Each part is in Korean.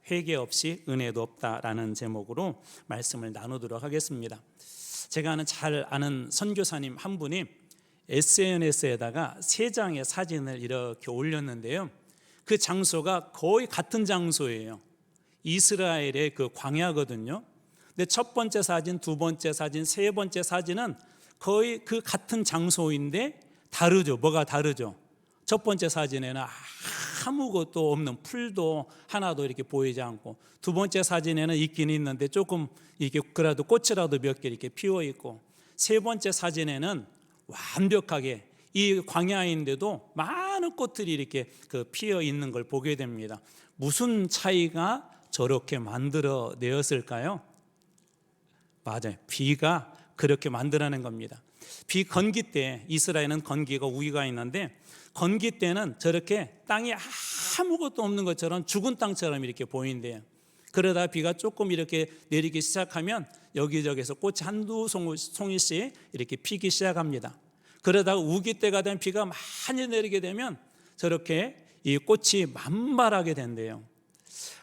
회개 없이 은혜도 없다라는 제목으로 말씀을 나누도록 하겠습니다. 제가 잘 아는 선교사님 한 분이 SNS에다가 3장의 사진을 이렇게 올렸는데요, 그 장소가 거의 같은 장소예요. 이스라엘의 그 광야거든요. 근데 첫 번째 사진, 두 번째 사진, 세 번째 사진은 거의 그 같은 장소인데 다르죠. 뭐가 다르죠? 첫 번째 사진에는 아무것도 없는 풀도 하나도 이렇게 보이지 않고, 두 번째 사진에는 있긴 있는데 조금 이게 그래도 꽃이라도 몇 개 이렇게 피어 있고, 세 번째 사진에는 완벽하게 이 광야인데도 많은 꽃들이 이렇게 피어 있는 걸 보게 됩니다. 무슨 차이가 저렇게 만들어내었을까요? 맞아요. 비가 그렇게 만들어낸 겁니다. 비 건기 때, 이스라엘은 건기가 우기가 있는데 건기 때는 저렇게 땅이 아무것도 없는 것처럼 죽은 땅처럼 이렇게 보인대요. 그러다 비가 조금 이렇게 내리기 시작하면 여기저기서 꽃이 한두 송이씩 이렇게 피기 시작합니다. 그러다가 우기 때가 되면 비가 많이 내리게 되면 저렇게 이 꽃이 만발하게 된대요.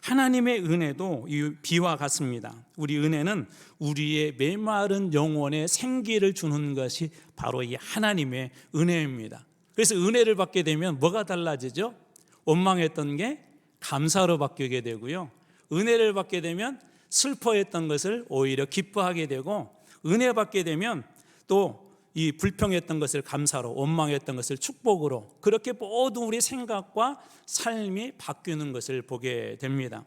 하나님의 은혜도 이 비와 같습니다. 우리 은혜는 우리의 메마른 영혼에 생기를 주는 것이 바로 이 하나님의 은혜입니다. 그래서 은혜를 받게 되면 뭐가 달라지죠? 원망했던 게 감사로 바뀌게 되고요, 은혜를 받게 되면 슬퍼했던 것을 오히려 기뻐하게 되고, 은혜 받게 되면 또 이 불평했던 것을 감사로, 원망했던 것을 축복으로, 그렇게 모두 우리 생각과 삶이 바뀌는 것을 보게 됩니다.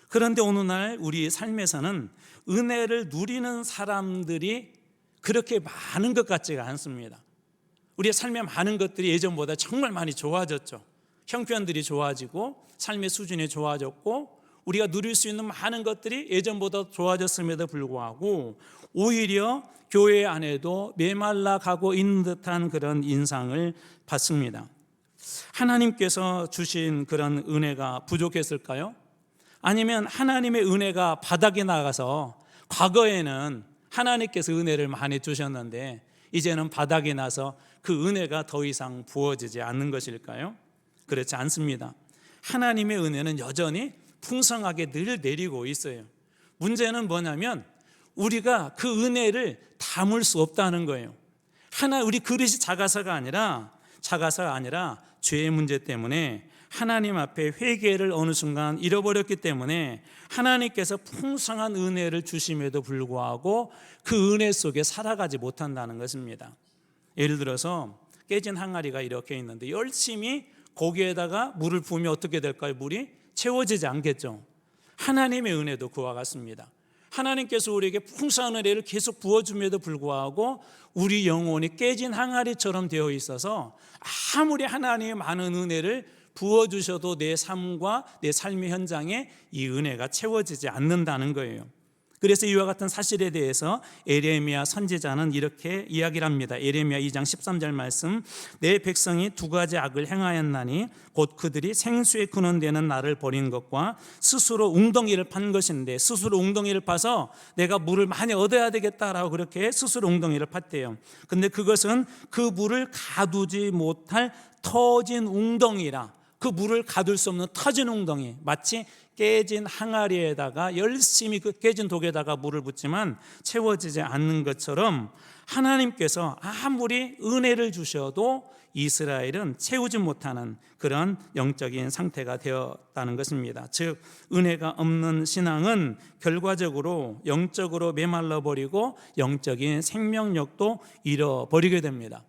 그런데 어느 날 우리 삶에서는 은혜를 누리는 사람들이 그렇게 많은 것 같지가 않습니다. 우리의 삶에 많은 것들이 예전보다 정말 많이 좋아졌죠. 형편들이 좋아지고 삶의 수준이 좋아졌고, 우리가 누릴 수 있는 많은 것들이 예전보다 좋아졌음에도 불구하고 오히려 교회 안에도 메말라 가고 있는 듯한 그런 인상을 받습니다. 하나님께서 주신 그런 은혜가 부족했을까요? 아니면 하나님의 은혜가 바닥에 나가서, 과거에는 하나님께서 은혜를 많이 주셨는데 이제는 바닥이 나서 그 은혜가 더 이상 부어지지 않는 것일까요? 그렇지 않습니다. 하나님의 은혜는 여전히 풍성하게 늘 내리고 있어요. 문제는 뭐냐면 우리가 그 은혜를 담을 수 없다는 거예요. 우리 그릇이 작아서가 아니라 죄의 문제 때문에 하나님 앞에 회개를 어느 순간 잃어버렸기 때문에 하나님께서 풍성한 은혜를 주심에도 불구하고 그 은혜 속에 살아가지 못한다는 것입니다. 예를 들어서 깨진 항아리가 이렇게 있는데 열심히 거기에다가 물을 부으면 어떻게 될까요? 물이 채워지지 않겠죠. 하나님의 은혜도 그와 같습니다. 하나님께서 우리에게 풍성한 은혜를 계속 부어줌에도 불구하고 우리 영혼이 깨진 항아리처럼 되어 있어서 아무리 하나님의 많은 은혜를 부어주셔도 내 삶과 내 삶의 현장에 이 은혜가 채워지지 않는다는 거예요. 그래서 이와 같은 사실에 대해서 에레미야 선지자는 이렇게 이야기를 합니다. 에레미야 2장 13절 말씀, 내 백성이 두 가지 악을 행하였나니 곧 그들이 생수에 근원되는 나를 버린 것과 스스로 웅덩이를 판 것인데, 스스로 웅덩이를 파서 내가 물을 많이 얻어야 되겠다라고 그렇게 스스로 웅덩이를 팠대요. 근데 그것은 그 물을 가두지 못할 터진 웅덩이라, 그 물을 가둘 수 없는 터진 웅덩이, 마치 깨진 항아리에다가 열심히 그 깨진 독에다가 물을 붓지만 채워지지 않는 것처럼 하나님께서 아무리 은혜를 주셔도 이스라엘은 채우지 못하는 그런 영적인 상태가 되었다는 것입니다. 즉 은혜가 없는 신앙은 결과적으로 영적으로 메말라 버리고 영적인 생명력도 잃어버리게 됩니다.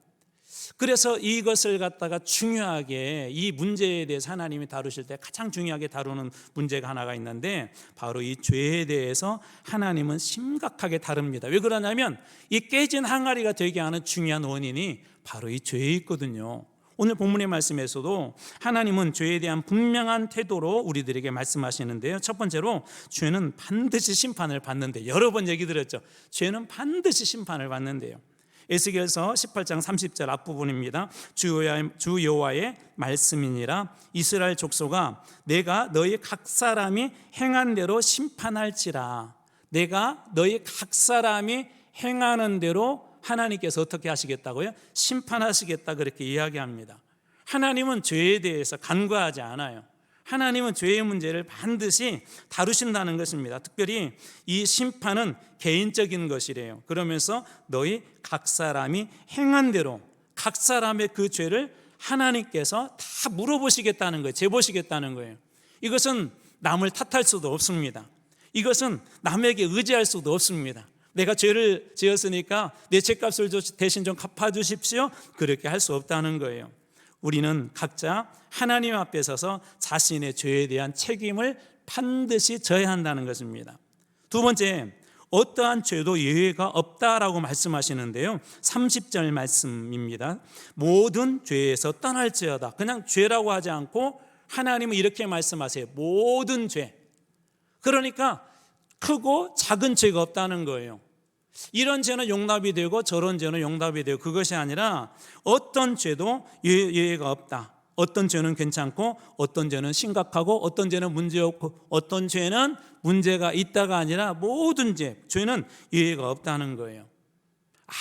그래서 이것을 갖다가 중요하게, 이 문제에 대해서 하나님이 다루실 때 가장 중요하게 다루는 문제가 하나가 있는데 바로 이 죄에 대해서 하나님은 심각하게 다룹니다. 왜 그러냐면 이 깨진 항아리가 되게 하는 중요한 원인이 바로 이 죄에 있거든요. 오늘 본문의 말씀에서도 하나님은 죄에 대한 분명한 태도로 우리들에게 말씀하시는데요, 첫 번째로 죄는 반드시 심판을 받는데, 여러 번 얘기 드렸죠. 죄는 반드시 심판을 받는데요. 에스겔서 18장 30절 앞부분입니다. 주 여호와의 말씀이니라, 이스라엘 족속아 내가 너희 각 사람이 행한 대로 심판할지라. 내가 너희 각 사람이 행하는 대로 하나님께서 어떻게 하시겠다고요? 심판하시겠다, 그렇게 이야기합니다. 하나님은 죄에 대해서 간과하지 않아요. 하나님은 죄의 문제를 반드시 다루신다는 것입니다. 특별히 이 심판은 개인적인 것이래요. 그러면서 너희 각 사람이 행한 대로 각 사람의 그 죄를 하나님께서 다 물어보시겠다는 거예요. 재보시겠다는 거예요. 이것은 남을 탓할 수도 없습니다. 이것은 남에게 의지할 수도 없습니다. 내가 죄를 지었으니까 내 죄값을 대신 좀 갚아주십시오, 그렇게 할 수 없다는 거예요. 우리는 각자 하나님 앞에 서서 자신의 죄에 대한 책임을 반드시 져야 한다는 것입니다. 두 번째, 어떠한 죄도 예외가 없다라고 말씀하시는데요, 30절 말씀입니다. 모든 죄에서 떠날지어다. 그냥 죄라고 하지 않고 하나님은 이렇게 말씀하세요. 모든 죄. 그러니까 크고 작은 죄가 없다는 거예요. 이런 죄는 용납이 되고 저런 죄는 용납이 되고, 그것이 아니라 어떤 죄도 예외가 없다. 어떤 죄는 괜찮고 어떤 죄는 심각하고 어떤 죄는 문제없고 어떤 죄는 문제가 있다가 아니라 모든 죄는 예외가 없다는 거예요.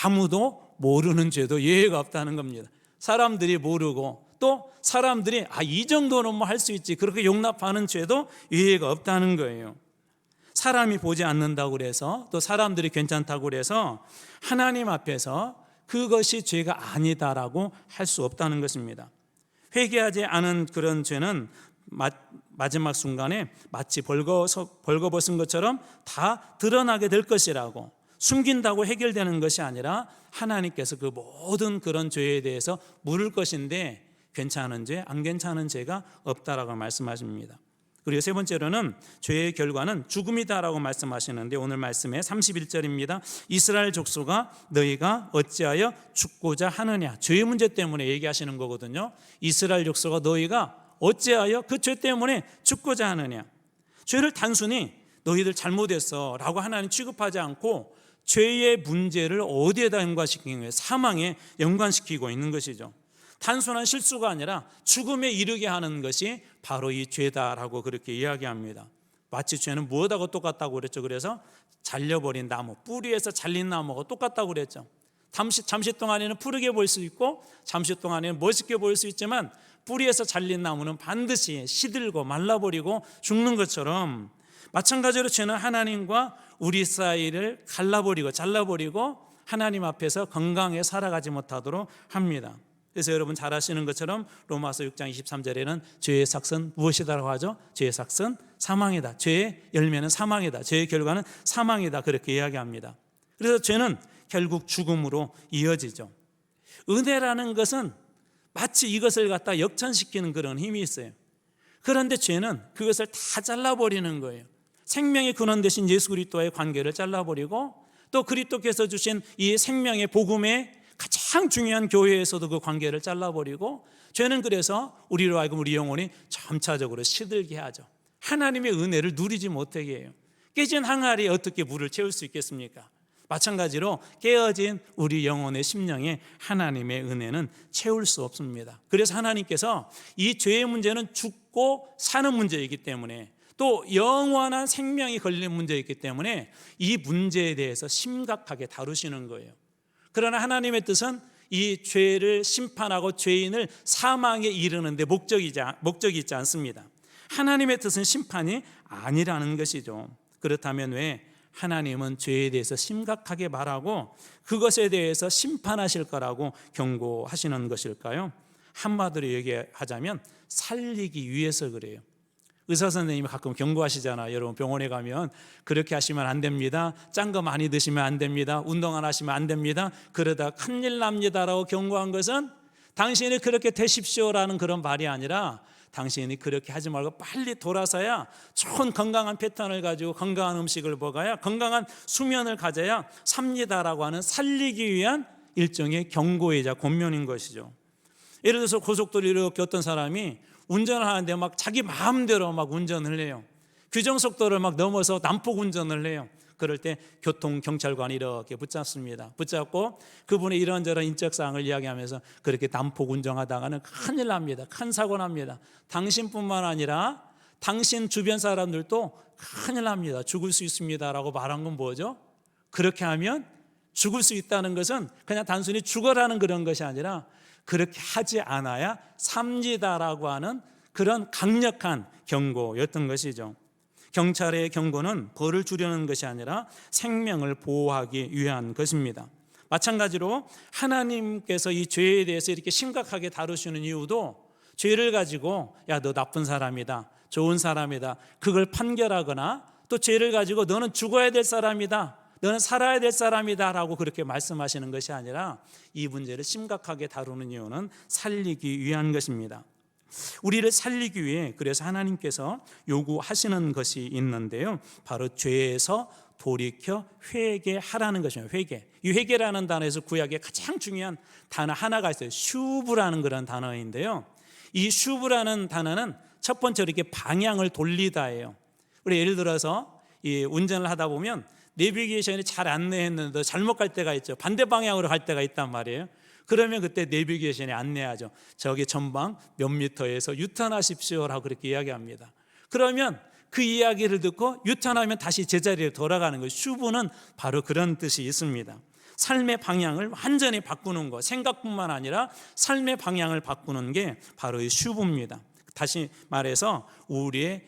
아무도 모르는 죄도 예외가 없다는 겁니다. 사람들이 모르고 또 사람들이 이 정도는 뭐 할 수 있지, 그렇게 용납하는 죄도 예외가 없다는 거예요. 사람이 보지 않는다고 그래서, 또 사람들이 괜찮다고 그래서 하나님 앞에서 그것이 죄가 아니다라고 할 수 없다는 것입니다. 회개하지 않은 그런 죄는 마지막 순간에 마치 벌거벗은 것처럼 다 드러나게 될 것이라고, 숨긴다고 해결되는 것이 아니라 하나님께서 그 모든 그런 죄에 대해서 물을 것인데, 괜찮은 죄, 안 괜찮은 죄가 없다라고 말씀하십니다. 그리고 세 번째로는 죄의 결과는 죽음이다라고 말씀하시는데, 오늘 말씀의 31절입니다. 이스라엘 족속아, 너희가 어찌하여 죽고자 하느냐. 죄의 문제 때문에 얘기하시는 거거든요. 이스라엘 족속아, 너희가 어찌하여 그 죄 때문에 죽고자 하느냐. 죄를 단순히 너희들 잘못했어 라고 하나님 취급하지 않고 죄의 문제를 어디에다 연관시키는 거예요? 사망에 연관시키고 있는 것이죠. 단순한 실수가 아니라 죽음에 이르게 하는 것이 바로 이 죄다라고 그렇게 이야기합니다. 마치 죄는 무엇하고 똑같다고 그랬죠? 그래서 잘려버린 나무, 뿌리에서 잘린 나무가 똑같다고 그랬죠. 잠시 동안에는 푸르게 보일 수 있고 잠시 동안에는 멋있게 보일 수 있지만, 뿌리에서 잘린 나무는 반드시 시들고 말라버리고 죽는 것처럼, 마찬가지로 죄는 하나님과 우리 사이를 갈라버리고 잘라버리고 하나님 앞에서 건강하게 살아가지 못하도록 합니다. 그래서 여러분 잘 아시는 것처럼 로마서 6장 23절에는 죄의 삭은 무엇이다라고 하죠? 죄의 삭은 사망이다. 죄의 열매는 사망이다. 죄의 결과는 사망이다. 그렇게 이야기합니다. 그래서 죄는 결국 죽음으로 이어지죠. 은혜라는 것은 마치 이것을 갖다 역전시키는 그런 힘이 있어요. 그런데 죄는 그것을 다 잘라버리는 거예요. 생명의 근원 되신 예수 그리스도와의 관계를 잘라버리고, 또 그리스도께서 주신 이 생명의 복음의 가장 중요한 교회에서도 그 관계를 잘라버리고, 죄는 그래서 우리로 하여금 우리 영혼이 점차적으로 시들게 하죠. 하나님의 은혜를 누리지 못하게 해요. 깨진 항아리에 어떻게 물을 채울 수 있겠습니까? 마찬가지로 깨어진 우리 영혼의 심령에 하나님의 은혜는 채울 수 없습니다. 그래서 하나님께서 이 죄의 문제는 죽고 사는 문제이기 때문에, 또 영원한 생명이 걸리는 문제이기 때문에 이 문제에 대해서 심각하게 다루시는 거예요. 그러나 하나님의 뜻은 이 죄를 심판하고 죄인을 사망에 이르는데 목적이 있지 않습니다. 하나님의 뜻은 심판이 아니라는 것이죠. 그렇다면 왜 하나님은 죄에 대해서 심각하게 말하고 그것에 대해서 심판하실 거라고 경고하시는 것일까요? 한마디로 얘기하자면 살리기 위해서 그래요. 의사 선생님이 가끔 경고하시잖아요. 여러분 병원에 가면 그렇게 하시면 안 됩니다. 짠 거 많이 드시면 안 됩니다. 운동 안 하시면 안 됩니다. 그러다 큰일 납니다라고 경고한 것은 당신이 그렇게 되십시오라는 그런 말이 아니라, 당신이 그렇게 하지 말고 빨리 돌아서야 좋은 건강한 패턴을 가지고 건강한 음식을 먹어야 건강한 수면을 가져야 삽니다라고 하는 살리기 위한 일종의 경고이자 권면인 것이죠. 예를 들어서 고속도로 이렇게 어떤 사람이 운전을 하는데 막 자기 마음대로 막 운전을 해요. 규정속도를 막 넘어서 난폭 운전을 해요. 그럴 때 교통경찰관이 이렇게 붙잡습니다. 붙잡고 그분의 이런저런 인적사항을 이야기하면서 그렇게 난폭 운전하다가는 큰일 납니다. 큰 사고 납니다. 당신뿐만 아니라 당신 주변 사람들도 큰일 납니다. 죽을 수 있습니다라고 말한 건 뭐죠? 그렇게 하면 죽을 수 있다는 것은 그냥 단순히 죽어라는 그런 것이 아니라 그렇게 하지 않아야 삽니다라고 하는 그런 강력한 경고였던 것이죠. 경찰의 경고는 벌을 주려는 것이 아니라 생명을 보호하기 위한 것입니다. 마찬가지로 하나님께서 이 죄에 대해서 이렇게 심각하게 다루시는 이유도 죄를 가지고 야, 너 나쁜 사람이다, 좋은 사람이다, 그걸 판결하거나 또 죄를 가지고 너는 죽어야 될 사람이다, 너는 살아야 될 사람이다 라고 그렇게 말씀하시는 것이 아니라 이 문제를 심각하게 다루는 이유는 살리기 위한 것입니다. 우리를 살리기 위해 그래서 하나님께서 요구하시는 것이 있는데요, 바로 죄에서 돌이켜 회개하라는 것입니다. 회개. 이 회개라는 단어에서 구약의 가장 중요한 단어 하나가 있어요. 슈브라는 그런 단어인데요, 이 슈브라는 단어는 첫 번째로 이렇게 방향을 돌리다예요. 우리 예를 들어서 이 운전을 하다 보면 내비게이션이 잘 안내했는데 잘못 갈 때가 있죠. 반대 방향으로 갈 때가 있단 말이에요. 그러면 그때 내비게이션이 안내하죠. 저기 전방 몇 미터에서 유턴하십시오라고 그렇게 이야기합니다. 그러면 그 이야기를 듣고 유턴하면 다시 제자리에 돌아가는 거예요. 슈브는 바로 그런 뜻이 있습니다. 삶의 방향을 완전히 바꾸는 것, 생각뿐만 아니라 삶의 방향을 바꾸는 게 바로 이 슈브입니다. 다시 말해서 우리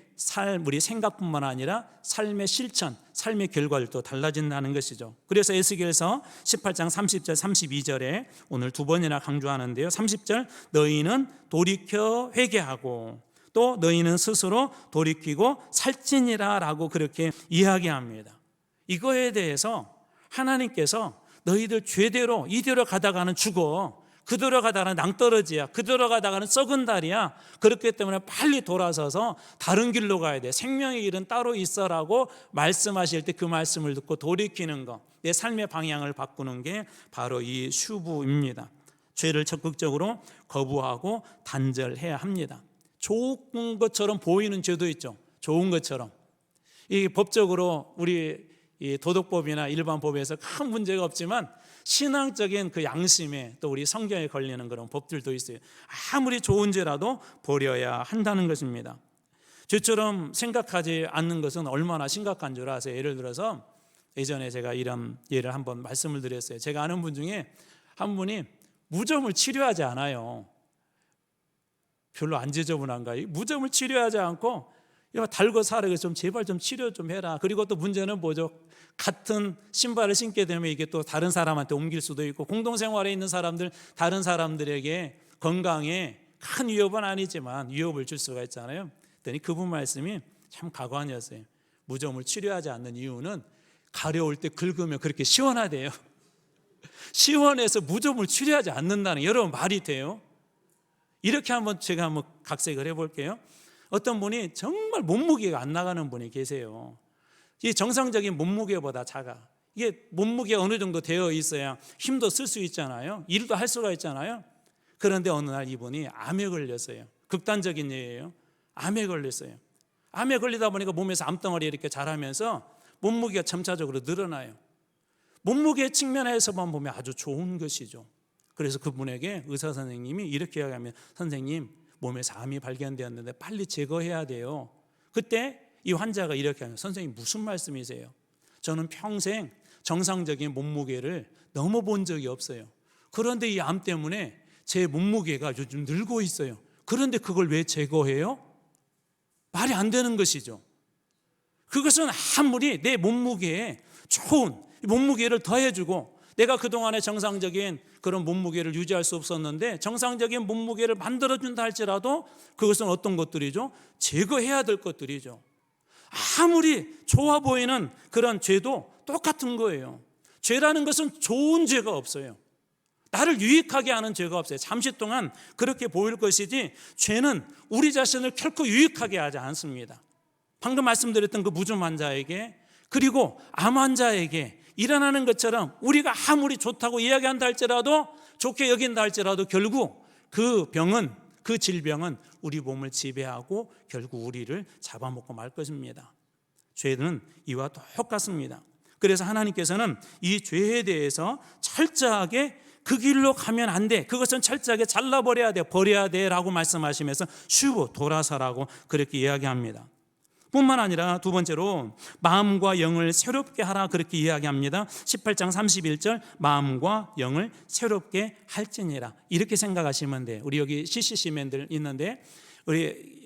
생각뿐만 아니라 삶의 실천, 삶의 결과를 또 달라진다는 것이죠. 그래서 에스겔서 18장 30절 32절에 오늘 두 번이나 강조하는데요, 30절 너희는 돌이켜 회개하고 또 너희는 스스로 돌이키고 살찌니라 라고 그렇게 이야기합니다. 이거에 대해서 하나님께서 너희들 죄대로 이대로 가다가는 죽어, 그대로 가다가는 낭떠러지야, 그대로 가다가는 썩은 달이야, 그렇기 때문에 빨리 돌아서서 다른 길로 가야 돼, 생명의 길은 따로 있어라고 말씀하실 때 그 말씀을 듣고 돌이키는 것, 내 삶의 방향을 바꾸는 게 바로 이 슈브입니다. 죄를 적극적으로 거부하고 단절해야 합니다. 좋은 것처럼 보이는 죄도 있죠. 좋은 것처럼. 이 법적으로 우리 이 도덕법이나 일반 법에서 큰 문제가 없지만 신앙적인 그 양심에 또 우리 성경에 걸리는 그런 법들도 있어요. 아무리 좋은 죄라도 버려야 한다는 것입니다. 죄처럼 생각하지 않는 것은 얼마나 심각한 줄 아세요? 예를 들어서 예전에 제가 이런 예를 한번 말씀을 드렸어요. 제가 아는 분 중에 한 분이 무좀을 치료하지 않아요. 별로 안 지저분한가요? 무좀을 치료하지 않고 달고 살아, 좀 제발 좀 치료 좀 해라. 그리고 또 문제는 뭐죠? 같은 신발을 신게 되면 이게 또 다른 사람한테 옮길 수도 있고, 공동생활에 있는 사람들, 다른 사람들에게 건강에 큰 위협은 아니지만 위협을 줄 수가 있잖아요. 그랬더니 그분 말씀이 참 가관이었어요. 무좀을 치료하지 않는 이유는 가려울 때 긁으면 그렇게 시원하대요. 시원해서 무좀을 치료하지 않는다는, 여러분 말이 돼요? 이렇게 제가 한번 각색을 해볼게요. 어떤 분이 정말 몸무게가 안 나가는 분이 계세요. 이 정상적인 몸무게보다 작아. 이게 몸무게가 어느 정도 되어 있어야 힘도 쓸 수 있잖아요. 일도 할 수가 있잖아요. 그런데 어느 날 이분이 암에 걸렸어요. 극단적인 예예요. 암에 걸렸어요. 암에 걸리다 보니까 몸에서 암덩어리 이렇게 자라면서 몸무게가 점차적으로 늘어나요. 몸무게 측면에서만 보면 아주 좋은 것이죠. 그래서 그분에게 의사 선생님이 이렇게 이야기하면, 선생님 몸에서 암이 발견되었는데 빨리 제거해야 돼요. 그때 이 환자가 이렇게 하면, 선생님 무슨 말씀이세요? 저는 평생 정상적인 몸무게를 넘어본 적이 없어요. 그런데 이 암 때문에 제 몸무게가 요즘 늘고 있어요. 그런데 그걸 왜 제거해요? 말이 안 되는 것이죠. 그것은 아무리 내 몸무게에 좋은 몸무게를 더해주고, 내가 그동안에 정상적인 그런 몸무게를 유지할 수 없었는데 정상적인 몸무게를 만들어준다 할지라도 그것은 어떤 것들이죠? 제거해야 될 것들이죠. 아무리 좋아 보이는 그런 죄도 똑같은 거예요. 죄라는 것은 좋은 죄가 없어요. 나를 유익하게 하는 죄가 없어요. 잠시 동안 그렇게 보일 것이지 죄는 우리 자신을 결코 유익하게 하지 않습니다. 방금 말씀드렸던 그 무좀 환자에게, 그리고 암 환자에게 일어나는 것처럼 우리가 아무리 좋다고 이야기한다 할지라도, 좋게 여긴다 할지라도 결국 그 병은, 그 질병은 우리 몸을 지배하고 결국 우리를 잡아먹고 말 것입니다. 죄는 이와 똑같습니다. 그래서 하나님께서는 이 죄에 대해서 철저하게 그 길로 가면 안 돼, 그것은 철저하게 잘라버려야 돼, 버려야 돼 라고 말씀하시면서 슈브, 돌아서라고 그렇게 이야기합니다. 뿐만 아니라 두 번째로 마음과 영을 새롭게 하라 그렇게 이야기합니다. 18장 31절 마음과 영을 새롭게 할지니라, 이렇게 생각하시면 돼요. 우리 여기 CCC맨들 있는데 우리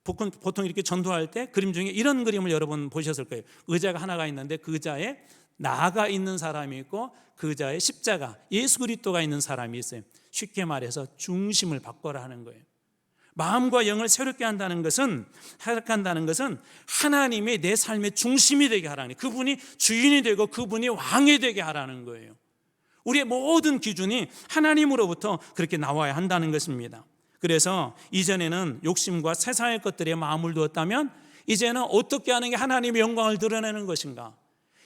보통 이렇게 전도할 때 그림 중에 이런 그림을 여러분 보셨을 거예요. 의자가 하나가 있는데 그 의자에 나가 있는 사람이 있고 그 의자에 십자가 예수 그리스도가 있는 사람이 있어요. 쉽게 말해서 중심을 바꿔라 하는 거예요. 마음과 영을 새롭게 한다는 것은 하나님이 내 삶의 중심이 되게 하라는 거예요. 그분이 주인이 되고 그분이 왕이 되게 하라는 거예요. 우리의 모든 기준이 하나님으로부터 그렇게 나와야 한다는 것입니다. 그래서 이전에는 욕심과 세상의 것들에 마음을 두었다면 이제는 어떻게 하는 게 하나님의 영광을 드러내는 것인가?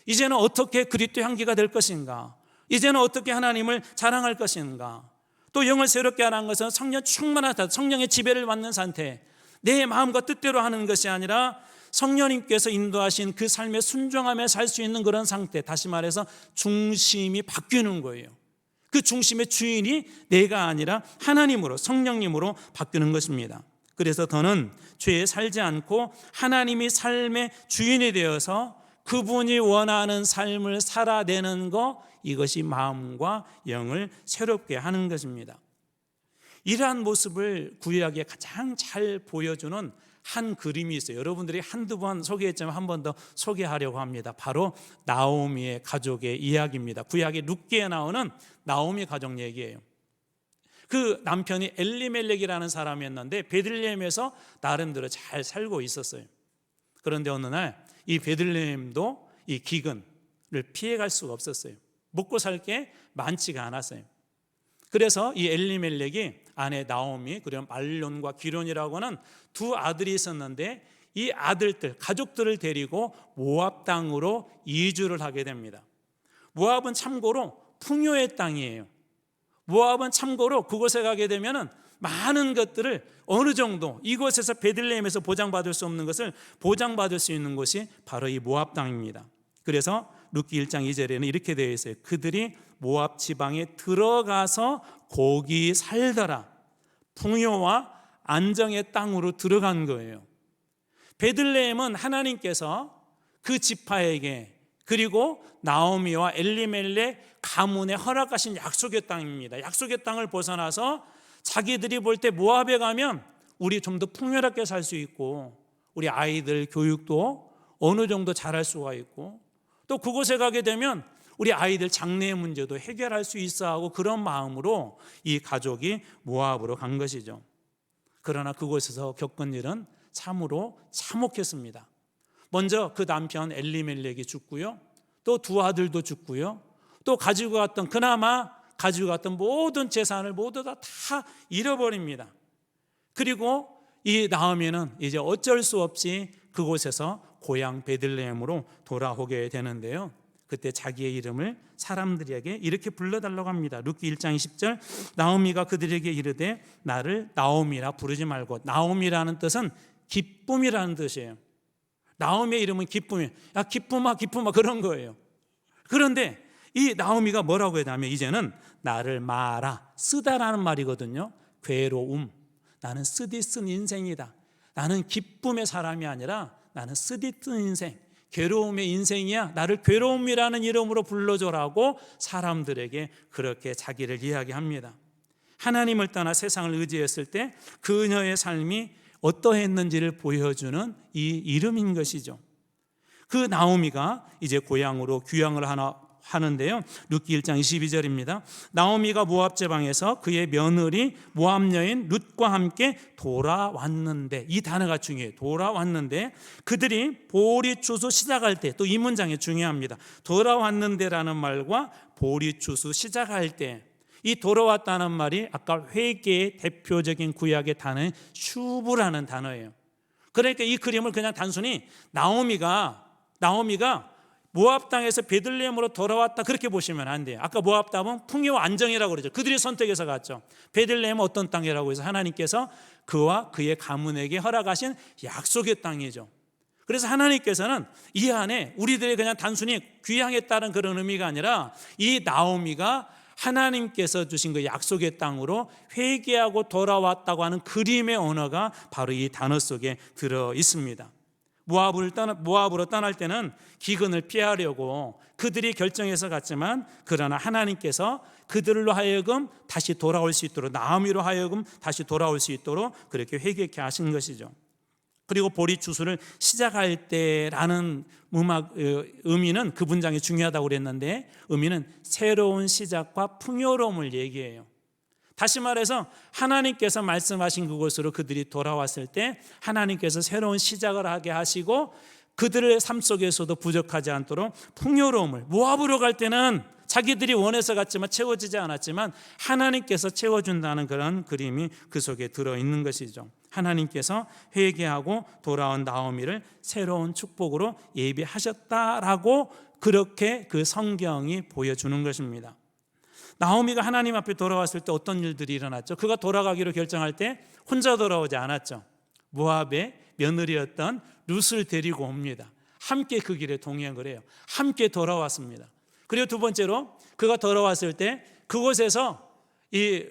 이제는 어떻게 그리스도 향기가 될 것인가? 이제는 어떻게 하나님을 자랑할 것인가? 또 영을 새롭게 하라는 것은 성령 충만하다, 성령의 지배를 받는 상태, 내 마음과 뜻대로 하는 것이 아니라 성령님께서 인도하신 그 삶에 순종하며 살 수 있는 그런 상태, 다시 말해서 중심이 바뀌는 거예요. 그 중심의 주인이 내가 아니라 하나님으로, 성령님으로 바뀌는 것입니다. 그래서 더는 죄에 살지 않고 하나님이 삶의 주인이 되어서 그분이 원하는 삶을 살아내는 것, 이것이 마음과 영을 새롭게 하는 것입니다. 이러한 모습을 구약에 가장 잘 보여주는 한 그림이 있어요. 여러분들이 한두 번 소개했지만 한 번 더 소개하려고 합니다. 바로 나오미의 가족의 이야기입니다. 구약의 룻기에 나오는 나오미 가족 얘기예요. 그 남편이 엘리멜렉이라는 사람이었는데 베들레헴에서 나름대로 잘 살고 있었어요. 그런데 어느 날 이 베들레헴도 이 기근을 피해갈 수가 없었어요. 먹고 살 게 많지가 않았어요. 그래서 이 엘리멜렉이 아내 나오미 그리고 말론과 기론이라고 하는 두 아들이 있었는데 이 아들들, 가족들을 데리고 모압 땅으로 이주를 하게 됩니다. 모압은 참고로 풍요의 땅이에요. 모압은 참고로 그곳에 가게 되면은 많은 것들을 어느 정도 이곳에서 베들레헴에서 보장받을 수 없는 것을 보장받을 수 있는 곳이 바로 이 모압 땅입니다. 그래서 룻기 1장 2절에는 이렇게 되어 있어요. 그들이 모압 지방에 들어가서 거기 살더라. 풍요와 안정의 땅으로 들어간 거예요. 베들레헴은 하나님께서 그 지파에게 그리고 나오미와 엘리멜렉 가문에 허락하신 약속의 땅입니다. 약속의 땅을 벗어나서 자기들이 볼 때 모압에 가면 우리 좀 더 풍요롭게 살 수 있고 우리 아이들 교육도 어느 정도 잘할 수가 있고 또 그곳에 가게 되면 우리 아이들 장래의 문제도 해결할 수 있어 하고 그런 마음으로 이 가족이 모압으로 간 것이죠. 그러나 그곳에서 겪은 일은 참으로 참혹했습니다. 먼저 그 남편 엘리멜렉이 죽고요. 또 두 아들도 죽고요. 또 그나마 가지고 갔던 모든 재산을 모두 다 잃어버립니다. 그리고 이 나오미는 이제 어쩔 수 없이 그곳에서 고향 베들레헴으로 돌아오게 되는데요. 그때 자기의 이름을 사람들에게 이렇게 불러달라고 합니다. 룻기 1장 20절 나오미가 그들에게 이르되 나를 나오미라 부르지 말고, 나오미라는 뜻은 기쁨이라는 뜻이에요. 나오미의 이름은 기쁨이에요. 야 기쁨아 기쁨아 그런 거예요. 그런데 이 나오미가 뭐라고 했냐면 이제는 나를 마라, 쓰다라는 말이거든요. 괴로움, 나는 쓰디 쓴 인생이다. 나는 기쁨의 사람이 아니라 나는 쓰디 쓴 인생, 괴로움의 인생이야. 나를 괴로움이라는 이름으로 불러줘라고 사람들에게 그렇게 자기를 이야기합니다. 하나님을 떠나 세상을 의지했을 때 그녀의 삶이 어떠했는지를 보여주는 이 이름인 것이죠. 그 나오미가 이제 고향으로 귀향을 하는데요. 룻기 1장 22절입니다. 나오미가 모압 지방에서 그의 며느리 모압 여인 룻과 함께 돌아왔는데, 이 단어가 중요해요. 돌아왔는데 그들이 보리추수 시작할 때, 또 이 문장이 중요합니다. 돌아왔는데라는 말과 보리추수 시작할 때, 이 돌아왔다는 말이 아까 회개의 대표적인 구약의 단어인 슈브라는 단어예요. 그러니까 이 그림을 그냥 단순히 나오미가 모압 땅에서 베들레헴으로 돌아왔다 그렇게 보시면 안 돼요. 아까 모압 땅은 풍요와 안정이라고 그러죠. 그들이 선택해서 갔죠. 베들레헴은 어떤 땅이라고 해서 하나님께서 그와 그의 가문에게 허락하신 약속의 땅이죠. 그래서 하나님께서는 이 안에 우리들의 그냥 단순히 귀향했다는 그런 의미가 아니라 이 나오미가 하나님께서 주신 그 약속의 땅으로 회개하고 돌아왔다고 하는 그림의 언어가 바로 이 단어 속에 들어 있습니다. 모압으로 떠날 때는 기근을 피하려고 그들이 결정해서 갔지만, 그러나 하나님께서 그들로 하여금 다시 돌아올 수 있도록, 나오미로 하여금 다시 돌아올 수 있도록 그렇게 회개케 하신 것이죠. 그리고 보리 추수를 시작할 때라는 의미는 그 문장이 중요하다고 그랬는데, 의미는 새로운 시작과 풍요로움을 얘기해요. 다시 말해서 하나님께서 말씀하신 그곳으로 그들이 돌아왔을 때 하나님께서 새로운 시작을 하게 하시고, 그들의 삶 속에서도 부족하지 않도록 풍요로움을, 모압으로 갈 때는 자기들이 원해서 갔지만 채워지지 않았지만 하나님께서 채워준다는 그런 그림이 그 속에 들어있는 것이죠. 하나님께서 회개하고 돌아온 나오미를 새로운 축복으로 예비하셨다라고 그렇게 그 성경이 보여주는 것입니다. 나오미가 하나님 앞에 돌아왔을 때 어떤 일들이 일어났죠? 그가 돌아가기로 결정할 때 혼자 돌아오지 않았죠. 모압의 며느리였던 룻을 데리고 옵니다. 함께 그 길에 동행을 해요. 함께 돌아왔습니다. 그리고 두 번째로 그가 돌아왔을 때 그곳에서 이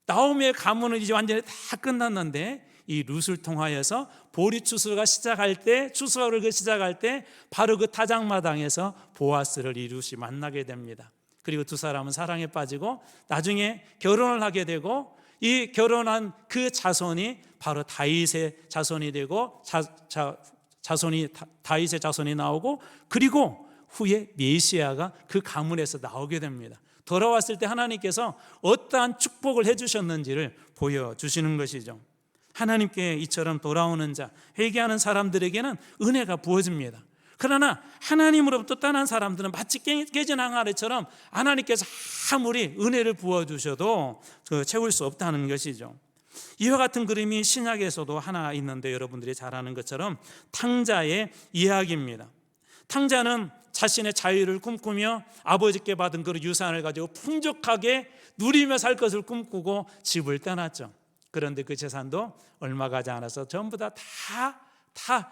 나오미의 가문은 이제 완전히 다 끝났는데, 이 룻을 통하여서 보리 추수가 시작할 때, 추수를 시작할 때 바로 그 타작마당에서 보아스를 이 룻이 만나게 됩니다. 그리고 두 사람은 사랑에 빠지고 나중에 결혼을 하게 되고, 이 결혼한 그 자손이 바로 다윗의 자손이 되고, 다윗의 자손이 나오고, 그리고 후에 메시아가 그 가문에서 나오게 됩니다. 돌아왔을 때 하나님께서 어떠한 축복을 해주셨는지를 보여주시는 것이죠. 하나님께 이처럼 돌아오는 자, 회개하는 사람들에게는 은혜가 부어집니다. 그러나 하나님으로부터 떠난 사람들은 마치 깨진 항아리처럼 하나님께서 아무리 은혜를 부어주셔도 채울 수 없다는 것이죠. 이와 같은 그림이 신약에서도 하나 있는데, 여러분들이 잘 아는 것처럼 탕자의 이야기입니다. 탕자는 자신의 자유를 꿈꾸며 아버지께 받은 그 유산을 가지고 풍족하게 누리며 살 것을 꿈꾸고 집을 떠났죠. 그런데 그 재산도 얼마 가지 않아서 전부 다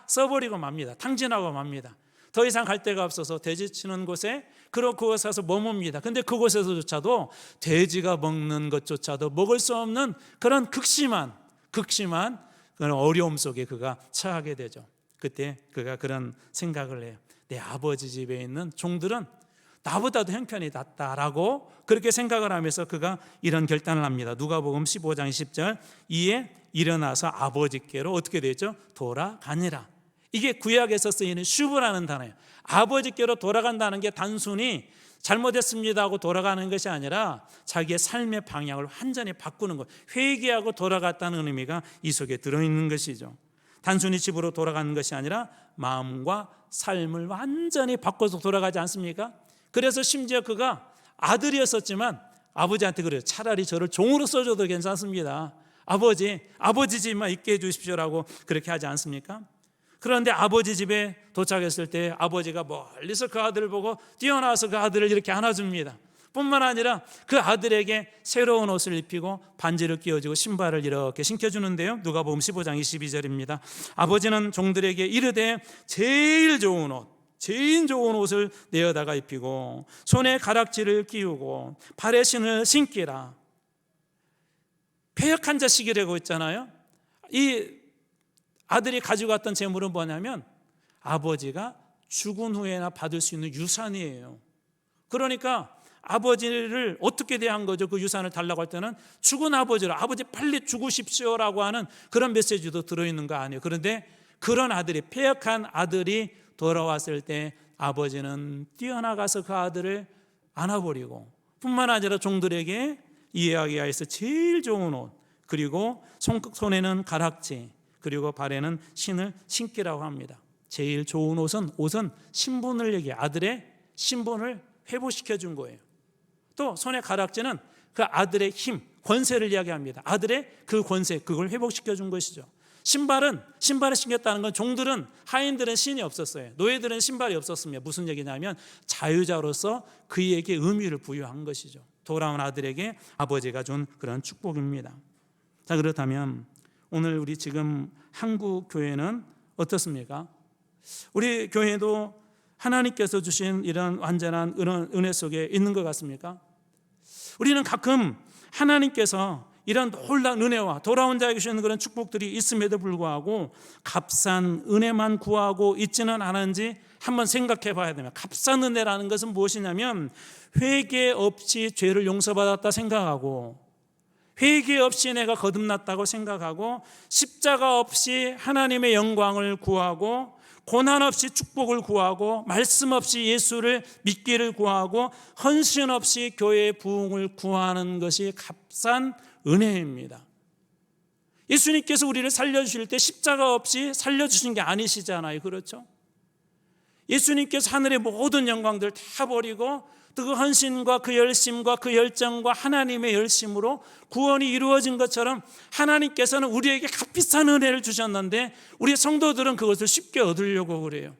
써버리고 맙니다. 탕진하고 맙니다. 더 이상 갈 데가 없어서 돼지 치는 곳에 그곳에 가서 머뭅니다. 근데 그곳에서조차도 돼지가 먹는 것조차도 먹을 수 없는 그런 극심한 그런 어려움 속에 그가 처하게 되죠. 그때 그가 그런 생각을 해요. 내 아버지 집에 있는 종들은 나보다도 형편이 낫다라고 그렇게 생각을 하면서 그가 이런 결단을 합니다. 누가복음 15장 10절, 이에 일어나서 아버지께로 어떻게 되죠? 돌아가니라. 이게 구약에서 쓰이는 슈브라는 단어예요. 아버지께로 돌아간다는 게 단순히 잘못했습니다 하고 돌아가는 것이 아니라 자기의 삶의 방향을 완전히 바꾸는 것, 회개하고 돌아갔다는 의미가 이 속에 들어있는 것이죠. 단순히 집으로 돌아가는 것이 아니라 마음과 삶을 완전히 바꿔서 돌아가지 않습니까? 그래서 심지어 그가 아들이었었지만 아버지한테 그래요. 차라리 저를 종으로 써줘도 괜찮습니다. 아버지 집만 있게 해주십시오라고 그렇게 하지 않습니까? 그런데 아버지 집에 도착했을 때 아버지가 멀리서 그 아들을 보고 뛰어나와서 그 아들을 이렇게 안아줍니다. 뿐만 아니라 그 아들에게 새로운 옷을 입히고 반지를 끼워주고 신발을 이렇게 신겨주는데요. 누가복음 15장 22절입니다. 아버지는 종들에게 이르되 제일 좋은 옷을 내어다가 입히고 손에 가락지를 끼우고 발에 신을 신기라. 패역한 자식이라고 했잖아요. 이 아들이 가지고 왔던 재물은 뭐냐면 아버지가 죽은 후에나 받을 수 있는 유산이에요. 그러니까 아버지를 어떻게 대한 거죠? 그 유산을 달라고 할 때는 죽은 아버지로 아버지 빨리 죽으십시오라고 하는 그런 메시지도 들어있는 거 아니에요. 그런데 그런 아들이, 패역한 아들이 돌아왔을 때 아버지는 뛰어나가서 그 아들을 안아버리고, 뿐만 아니라 종들에게 이야기하여서 제일 좋은 옷, 그리고 손에는 가락지, 그리고 발에는 신을 신기라고 합니다. 제일 좋은 옷은 신분을 얘기해요. 아들의 신분을 회복시켜 준 거예요. 또 손의 가락지는 그 아들의 힘, 권세를 이야기합니다. 아들의 그 권세, 그걸 회복시켜 준 것이죠. 신발을 신겼다는 건 종들은, 하인들은 신이 없었어요. 노예들은 신발이 없었습니다. 무슨 얘기냐면 자유자로서 그에게 의미를 부여한 것이죠. 돌아온 아들에게 아버지가 준 그런 축복입니다. 자, 그렇다면 오늘 우리 지금 한국 교회는 어떻습니까? 우리 교회도 하나님께서 주신 이런 완전한 은혜 속에 있는 것 같습니까? 우리는 가끔 하나님께서 이런 놀라운 은혜와 돌아온 자에게 주시는 그런 축복들이 있음에도 불구하고 값싼 은혜만 구하고 있지는 않은지 한번 생각해 봐야 됩니다. 값싼 은혜라는 것은 무엇이냐면 회개 없이 죄를 용서받았다 생각하고 회개 없이 내가 거듭났다고 생각하고 십자가 없이 하나님의 영광을 구하고 고난 없이 축복을 구하고 말씀 없이 예수를 믿기를 구하고 헌신 없이 교회의 부흥을 구하는 것이 값싼 은혜입니다. 예수님께서 우리를 살려주실 때 십자가 없이 살려주신 게 아니시잖아요. 그렇죠? 예수님께서 하늘의 모든 영광들 다 버리고 그 헌신과 그 열심과 그 열정과 하나님의 열심으로 구원이 이루어진 것처럼 하나님께서는 우리에게 값비싼 은혜를 주셨는데 우리 성도들은 그것을 쉽게 얻으려고 그래요.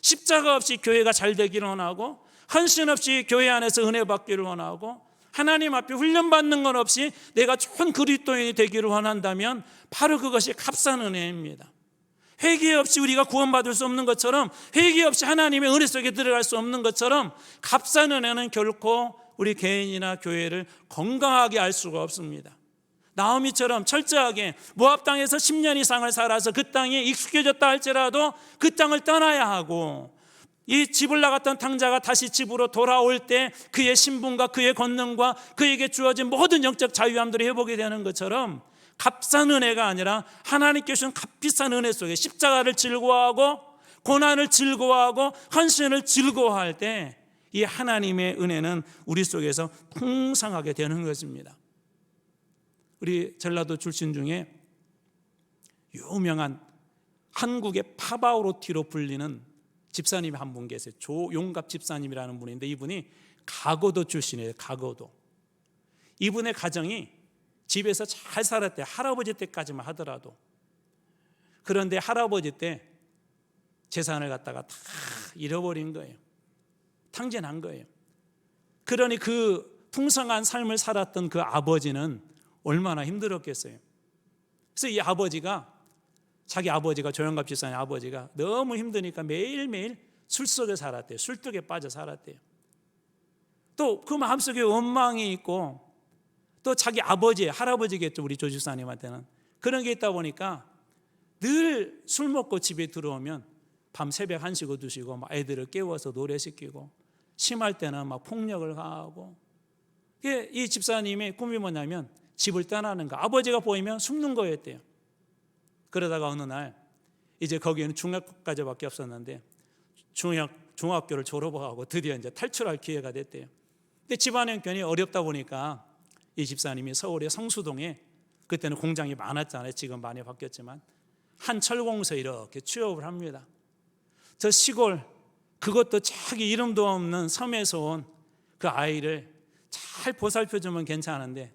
십자가 없이 교회가 잘 되기를 원하고 헌신 없이 교회 안에서 은혜 받기를 원하고 하나님 앞에 훈련받는 것 없이 내가 좋은 그리스도인이 되기를 원한다면 바로 그것이 값싼 은혜입니다. 회개 없이 우리가 구원받을 수 없는 것처럼 회개 없이 하나님의 은혜 속에 들어갈 수 없는 것처럼 값싼 은혜는 결코 우리 개인이나 교회를 건강하게 할 수가 없습니다. 나오미처럼 철저하게 모압 땅에서 10년 이상을 살아서 그 땅에 익숙해졌다 할지라도 그 땅을 떠나야 하고 이 집을 나갔던 탕자가 다시 집으로 돌아올 때 그의 신분과 그의 권능과 그에게 주어진 모든 영적 자유함들을 회복이 되는 것처럼 값싼 은혜가 아니라 하나님께 주신 값비싼 은혜 속에 십자가를 즐거워하고 고난을 즐거워하고 헌신을 즐거워할 때 이 하나님의 은혜는 우리 속에서 풍성하게 되는 것입니다. 우리 전라도 출신 중에 유명한 한국의 파바오로티로 불리는 집사님이 한 분 계세요. 조용갑 집사님이라는 분인데 이분이 가거도 출신이에요. 가거도. 이분의 가정이 집에서 잘 살았대요. 할아버지 때까지만 하더라도. 그런데 할아버지 때 재산을 갖다가 다 잃어버린 거예요. 탕진한 거예요. 그러니 그 풍성한 삶을 살았던 그 아버지는 얼마나 힘들었겠어요. 그래서 이 아버지가 자기 아버지가 조영갑 집사님 아버지가 너무 힘드니까 매일매일 술 속에 살았대요. 술독에 빠져 살았대요. 또 그 마음속에 원망이 있고 또 자기 아버지, 할아버지겠죠. 우리 조 집사님한테는. 그런 게 있다 보니까 늘 술 먹고 집에 들어오면 밤 새벽 1시고 2시고 막 애들을 깨워서 노래시키고 심할 때는 막 폭력을 가하고 이 집사님의 꿈이 뭐냐면 집을 떠나는 거. 아버지가 보이면 숨는 거였대요. 그러다가 어느 날 이제 거기에는 중학교까지밖에 없었는데 중학교를 졸업하고 드디어 이제 탈출할 기회가 됐대요. 근데 집안 형편이 어렵다 보니까 이 집사님이 서울의 성수동에 그때는 공장이 많았잖아요. 지금 많이 바뀌었지만 한 철공소에 이렇게 취업을 합니다. 저 시골 그것도 자기 이름도 없는 섬에서 온 그 아이를 잘 보살펴주면 괜찮은데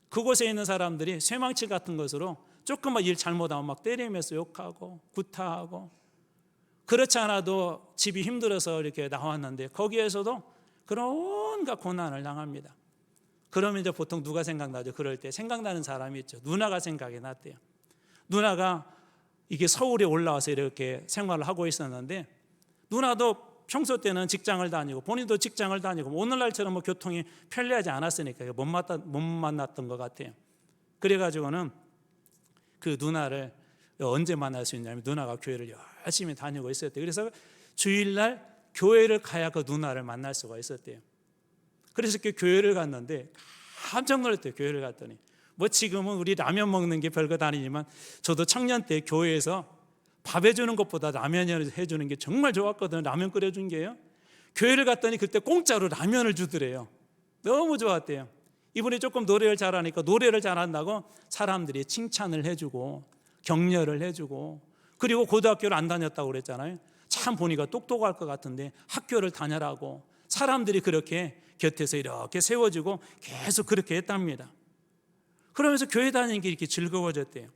그곳에 있는 사람들이 쇠망치 같은 것으로 조금만 일 잘못하면 막 때리면서 욕하고 구타하고 그렇지 않아도 집이 힘들어서 이렇게 나왔는데 거기에서도 그런 온갖 고난을 당합니다. 그러면 이제 보통 누가 생각나죠? 그럴 때 생각나는 사람이 있죠. 누나가 생각이 났대요. 누나가 이게 서울에 올라와서 이렇게 생활을 하고 있었는데 누나도 평소 때는 직장을 다니고 본인도 직장을 다니고 오늘날처럼 뭐 교통이 편리하지 않았으니까 못 만났던 것 같아요. 그래가지고는 그 누나를 언제 만날 수 있냐면 누나가 교회를 열심히 다니고 있었대요. 그래서 주일날 교회를 가야 그 누나를 만날 수가 있었대요. 그래서 그 교회를 갔는데 깜짝 놀랐대요. 교회를 갔더니 뭐 지금은 우리 라면 먹는 게 별거 아니지만 저도 청년 때 교회에서 밥 해주는 것보다 라면을 해주는 게 정말 좋았거든요. 라면 끓여준 게요. 교회를 갔더니 그때 공짜로 라면을 주더래요. 너무 좋았대요. 이분이 조금 노래를 잘하니까 노래를 잘한다고 사람들이 칭찬을 해주고 격려를 해주고 그리고 고등학교를 안 다녔다고 그랬잖아요. 참 보니까 똑똑할 것 같은데 학교를 다녀라고 사람들이 그렇게 곁에서 이렇게 세워주고 계속 그렇게 했답니다. 그러면서 교회 다니는 게 이렇게 즐거워졌대요.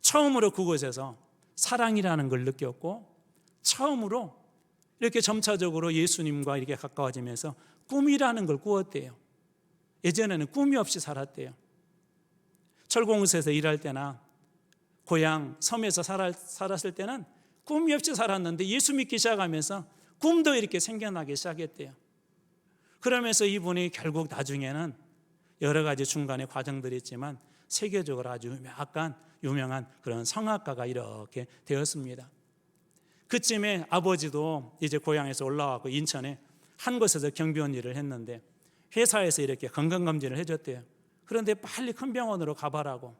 처음으로 그곳에서 사랑이라는 걸 느꼈고 처음으로 이렇게 점차적으로 예수님과 이렇게 가까워지면서 꿈이라는 걸 꾸었대요. 예전에는 꿈이 없이 살았대요. 철공소에서 일할 때나 고향 섬에서 살았을 때는 꿈이 없이 살았는데 예수 믿기 시작하면서 꿈도 이렇게 생겨나기 시작했대요. 그러면서 이분이 결국 나중에는 여러 가지 중간에 과정들이 있지만 세계적으로 아주 유명한 그런 성악가가 이렇게 되었습니다. 그쯤에 아버지도 이제 고향에서 올라와서 인천에 한 곳에서 경비원 일을 했는데 회사에서 이렇게 건강검진을 해줬대요. 그런데 빨리 큰 병원으로 가봐라고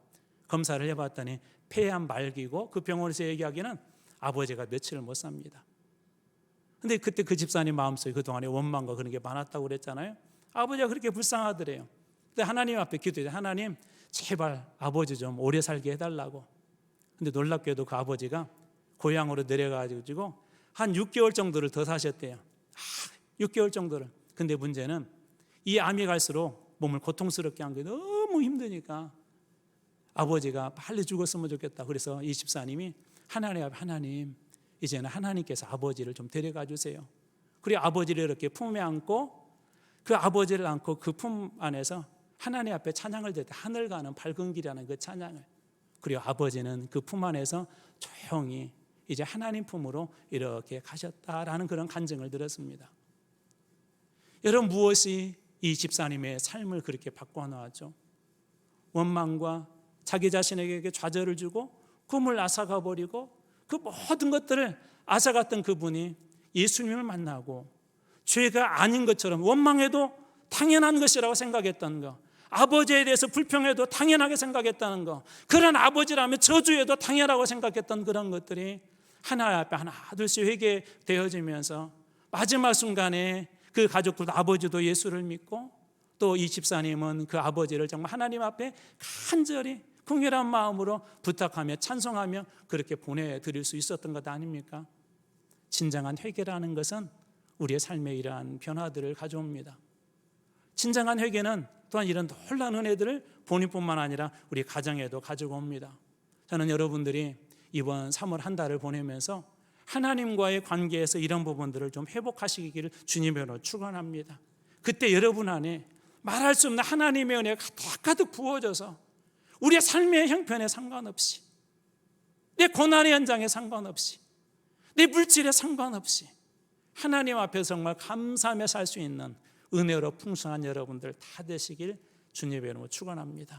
검사를 해봤더니 폐암 말기고 그 병원에서 얘기하기는 아버지가 며칠을 못 삽니다. 근데 그때 그 집사님 마음속에 그동안에 원망과 그런 게 많았다고 그랬잖아요. 아버지가 그렇게 불쌍하더래요. 근데 하나님 앞에 기도해요. 하나님 제발 아버지 좀 오래 살게 해달라고. 근데 놀랍게도 그 아버지가 고향으로 내려가지고 한 6개월 정도를 더 사셨대요. 6개월 정도를. 근데 문제는 이 암이 갈수록 몸을 고통스럽게 한 게 너무 힘드니까 아버지가 빨리 죽었으면 좋겠다. 그래서 이 집사님이 하나님 이제는 하나님께서 아버지를 좀 데려가 주세요. 그리고 아버지를 이렇게 품에 안고 그 아버지를 안고 그 품 안에서 하나님 앞에 찬양을 드렸다. 하늘 가는 밝은 길이라는 그 찬양을. 그리고 아버지는 그 품 안에서 조용히 이제 하나님 품으로 이렇게 가셨다라는 그런 간증을 들었습니다. 여러분 무엇이 이 집사님의 삶을 그렇게 바꿔놓았죠? 원망과 자기 자신에게 좌절을 주고 꿈을 앗아가 버리고 그 모든 것들을 앗아갔던 그분이 예수님을 만나고 죄가 아닌 것처럼 원망해도 당연한 것이라고 생각했던 거, 아버지에 대해서 불평해도 당연하게 생각했다는 거, 그런 아버지라면 저주해도 당연하고 생각했던 그런 것들이 하나 앞에 하나 둘씩 회개되어지면서 마지막 순간에 그 가족들도 아버지도 예수를 믿고 또 이 집사님은 그 아버지를 정말 하나님 앞에 간절히 긍휼한 마음으로 부탁하며 찬송하며 그렇게 보내드릴 수 있었던 것 아닙니까? 진정한 회개라는 것은 우리의 삶에 이러한 변화들을 가져옵니다. 진정한 회개는 또한 이런 놀라운 은혜들을 본인뿐만 아니라 우리 가정에도 가지고 옵니다. 저는 여러분들이 이번 3월 한 달을 보내면서 하나님과의 관계에서 이런 부분들을 좀 회복하시기를 주님으로 축원합니다. 그때 여러분 안에 말할 수 없는 하나님의 은혜가 가득 부어져서 우리의 삶의 형편에 상관없이, 내 고난의 현장에 상관없이, 내 물질에 상관없이 하나님 앞에서 정말 감사하며 살 수 있는 은혜로 풍성한 여러분들 다 되시길 주님의 이름으로 축원합니다.